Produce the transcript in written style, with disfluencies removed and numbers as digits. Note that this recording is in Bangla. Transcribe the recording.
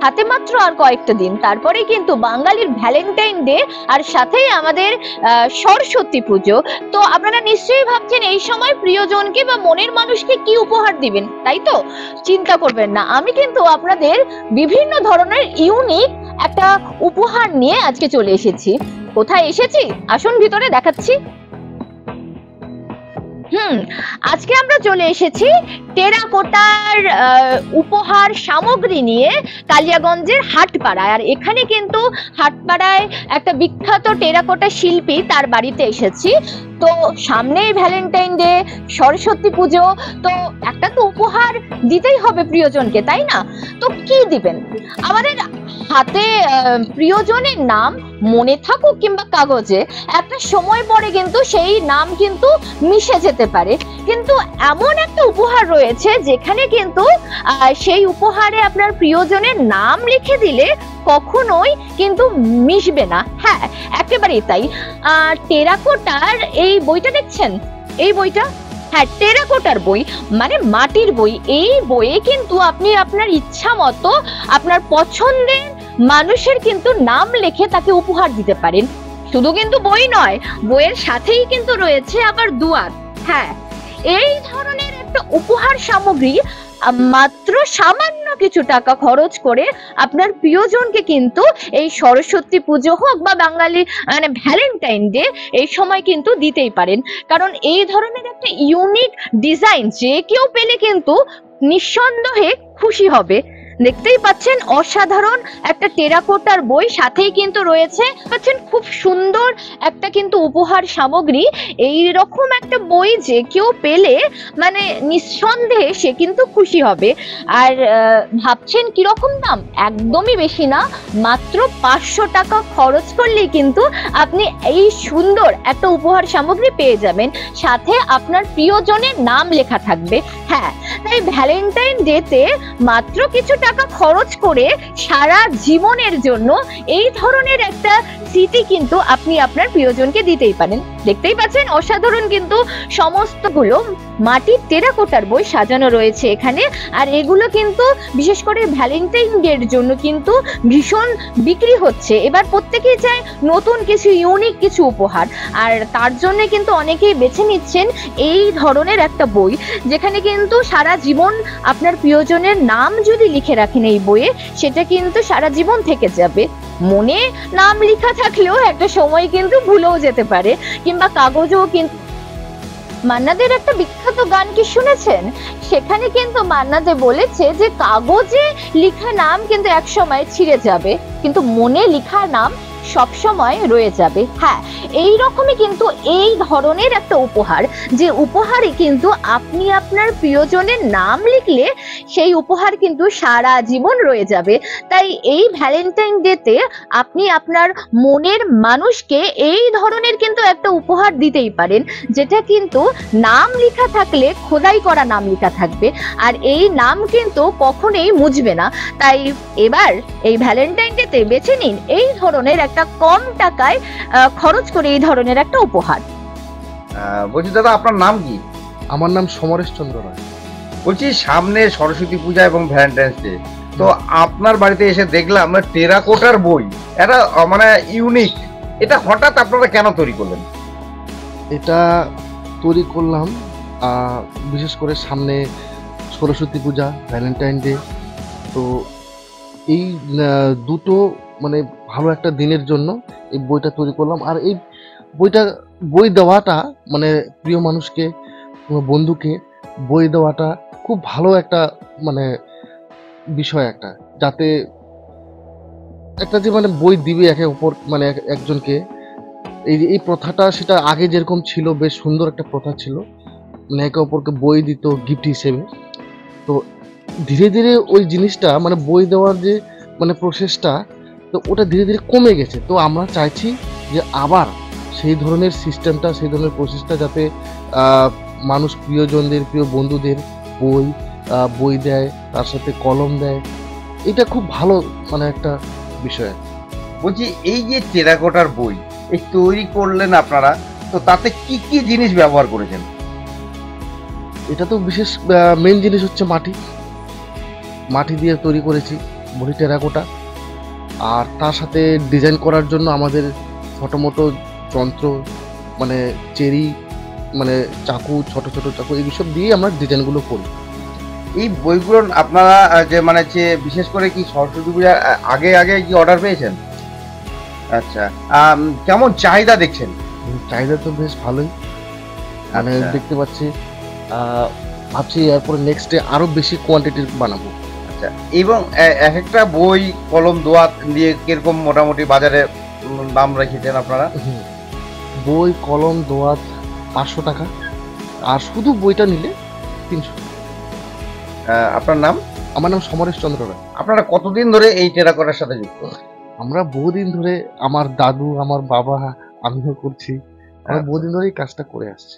হাতে মাত্র আর কয়েকটা দিন, তারপরে কিন্তু বাঙালির ভ্যালেন্টাইন ডে, আর সাথেই আমাদের সরস্বতী পুজো। তো আপনারা নিশ্চয়ই ভাবছেন এই সময় প্রিয়জনকে বা মনের মানুষকে কি উপহার দিবেন, তাই তো? চিন্তা করবেন না, আমি কিন্তু আপনাদের বিভিন্ন ধরনের ইউনিক একটা উপহার নিয়ে আজকে চলে এসেছি। কোথায় এসেছি আসুন ভিতরে দেখাচ্ছি। আজকে আমরা চলে এসেছি টেরাকোটার উপহার সামগ্রী নিয়ে কালিয়াগঞ্জের হাটপাড়ায়। আর এখানে কিন্তু হাটপাড়ায় একটা বিখ্যাত টেরাকোটা শিল্পী, তার বাড়িতে এসেছি। তো সামনেই ভ্যালেন্টাইন ডে, সরস্বতী পুজো, তো একটা তো উপহার দিতেই হবে প্রিয়জনকে, তাই না? তো কি দিবেন? আমাদের হাতে প্রিয়জনের নাম মনে থাকুক কিংবা কাগজে, একটা সময় পরে কিন্তু সেই নাম কিন্তু মিশে যেতে পারে। কিন্তু এমন একটা উপহার রয়েছে যেখানে কিন্তু সেই উপহারে আপনার প্রিয়জনের নাম লিখে দিলে কখনোই কিন্তু মিশবে না। হ্যাঁ, একেবারেই তাই। টেরাকোটার এই বইটা দেখছেন, এই বইটা, হ্যাঁ টেরাকোটার বই মানে মাটির বই। এই বইয়ে কিন্তু আপনি আপনার ইচ্ছা মতো আপনার পছন্দের মানুষের কিন্তু নাম লিখে তাকে উপহার দিতে পারেন। শুধু কিন্তু বই নয়, বইয়ের সাথেই কিন্তু রয়েছে আবার দুয়ার। হ্যাঁ, এই ধরনের একটা উপহার সামগ্রী মাত্র সামান্য কিছু টাকা খরচ করে আপনার প্রিয়জনকে কিন্তু এই সরস্বতী পুজো হোক বা বাঙালি মানে ভ্যালেন্টাইন ডে, এই সময় কিন্তু দিতেই পারেন। কারণ এই ধরনের একটা ইউনিক ডিজাইন যে কেউ পেলে কিন্তু নিঃসন্দেহে খুশি হবে। দেখতেই পাচ্ছেন অসাধারণ একটা টেরাকোটার বই, সাথেই কিন্তু রয়েছে পাচ্ছেন খুব সুন্দর একটা কিন্তু উপহার সামগ্রী। এই রকম একটা বই যে কেউ পেলে মানে নিঃসন্দেহে সে কিন্তু খুশি হবে। আর ভাবছেন কিরকম দাম? একদমই বেশি না, মাত্র 500 টাকা খরচ করলেই কিন্তু আপনি এই সুন্দর একটা উপহার সামগ্রী পেয়ে যাবেন, সাথে আপনার প্রিয়জনের নাম লেখা থাকবে। হ্যাঁ, তাই ভ্যালেন্টাইন ডেতে মাত্র কিছু টাকা খরচ করে সারা জীবনের জন্য এই ধরনের একটা স্মৃতি কিন্তু আপনি আপনার প্রিয়জনকে দিতেই পারেন। দেখতেই পাচ্ছেন অসাধারণ কিন্তু সমস্তগুলো মাটির টেরাকোটার বই সাজানো রয়েছে এখানে। আর এগুলো কিন্তু বিশেষ করে ভ্যালেন্টাইন ডের জন্য কিন্তু ভীষণ বিক্রি হচ্ছে। এবার প্রত্যেকেই চায় নতুন কিছু, ইউনিক কিছু উপহার, আর তার জন্য কিন্তু অনেকেই বেছে নিচ্ছেন এই ধরনের একটা বই, যেখানে কিন্তু সারা জীবন আপনার প্রিয়জনের নাম যদি লিখে রাখেন এই বইয়ে, সেটা কিন্তু সারা জীবন থেকে যাবে। মনে নাম লেখা থাকলেও একটা সময় কিন্তু ভুলেও যেতে পারে, কিংবা কাগজেও কিন্তু। মান্নাদের একটা বিখ্যাত গান কি শুনেছেন? সেখানে কিন্তু মান্নাদে বলেছে যে কাগজে লেখা নাম কিন্তু এক সময় ছিঁড়ে যাবে, কিন্তু মনে লেখা নাম সব সময় রয়ে যাবে। হ্যাঁ, এই রকমই কিন্তু এই ধরনের একটা উপহার, যে উপহারে কিন্তু আপনি আপনার প্রিয়জনের নাম লিখলে সেই উপহার কিন্তু সারা জীবন রয়ে যাবে। তাই এই ভ্যালেন্টাইন ডেতে আপনি আপনার মনের মানুষকে এই ধরনের কিন্তু একটা উপহার দিতেই পারেন, যেটা কিন্তু নাম লেখা থাকলে খোদাই করা নাম লেখা থাকবে, আর এই নাম কিন্তু কখনোই মুছবে না। তাই এবার এই ভ্যালেন্টাইন ডেতে বেছে নিন এই ধরনের একটা কম টাকায় খরচ করে এই ধরনের একটা উপহার। বলছি দাদা, আপনার নাম কি? আমার নাম সমরেশ চন্দ্র রায়। বলছি সামনে সরস্বতী পূজা এবং ভ্যালেন্টাইন্স ডে, তো আপনার বাড়িতে এসে দেখলাম টেরাকোটার বই, এটা মানে ইউনিক। এটা হঠাৎ আপনারা কেন তৈরি করলেন? এটা তৈরি করলাম বিশেষ করে সামনে সরস্বতী পূজা, ভ্যালেন্টাইন ডে, তো এই দুটো মানে ভালো একটা দিনের জন্য এই বইটা তৈরি করলাম। আর এই বই দেওয়াটা মানে প্রিয় মানুষকে, বন্ধুকে বই দেওয়াটা খুব ভালো একটা মানে বিষয় একটা, যাতে একটা যে মানে বই দিবে একে অপর মানে একজনকে, এই প্রথাটা সেটা আগে যেরকম ছিল বেশ সুন্দর একটা প্রথা ছিল, মানে একে অপরকে বই দিত গিফট হিসেবে। তো ধীরে ধীরে ওই জিনিসটা মানে বই দেওয়ার যে মানে প্রসেসটা, তো ওটা ধীরে ধীরে কমে গেছে। তো আমরা চাইছি যে আবার সেই ধরনের সিস্টেমটা, সেই ধরনের প্রসেসটা যাতে মানুষ প্রিয়জনদের, প্রিয় বন্ধুদের বই দেয়, তার সাথে কলম দেয়। এটা খুব ভালো মানে একটা বিষয়। বলছি এই যে টেরাকোটার বই এই তৈরি করলেন আপনারা, তো তাতে কি কি জিনিস ব্যবহার করেছেন? এটা তো বিশেষ মেন জিনিস হচ্ছে মাটি দিয়ে তৈরি করেছি বলি টেরাকোটা। আর তার সাথে ডিজাইন করার জন্য আমাদের ছোটো মোটো যন্ত্র, মানে চেরি, মানে চাকু, ছোট ছোট চাকু, এইসব দিয়ে আমরা ডিজাইনগুলো করি। এই বইগুলো আপনারা যে মানে যে বিশেষ করে কি সরস্বতী পূজার আগে আগে কি অর্ডার পেয়েছেন? আচ্ছা, কেমন চাহিদা দেখছেন? চাহিদা তো বেশ ভালোই, মানে আচ্ছা। দেখতে পাচ্ছি। ভাবছি এরপরে নেক্সট ডে আরো বেশি কোয়ান্টিটির বানাবো। আচ্ছা, এবং এক একটা বই কলম দোয়াত দিয়ে কিরকম মোটামুটি বাজারে দাম রেখেছেন আপনারা? হুম। বই কলম দোয়াত 500 টাকা, আর শুধু বইটা নিলে 300। আপনার নাম? আমার নাম সমরেশ চন্দ্র রায়। আপনারা কতদিন ধরে এই টেরাকোটার সাথে যুক্ত? আমরা বহুদিন ধরে, আমার দাদু, আমার বাবা, আমিও করছি। আমরা আচ্ছা। বহুদিন ধরে এই কাজটা করে আসছি।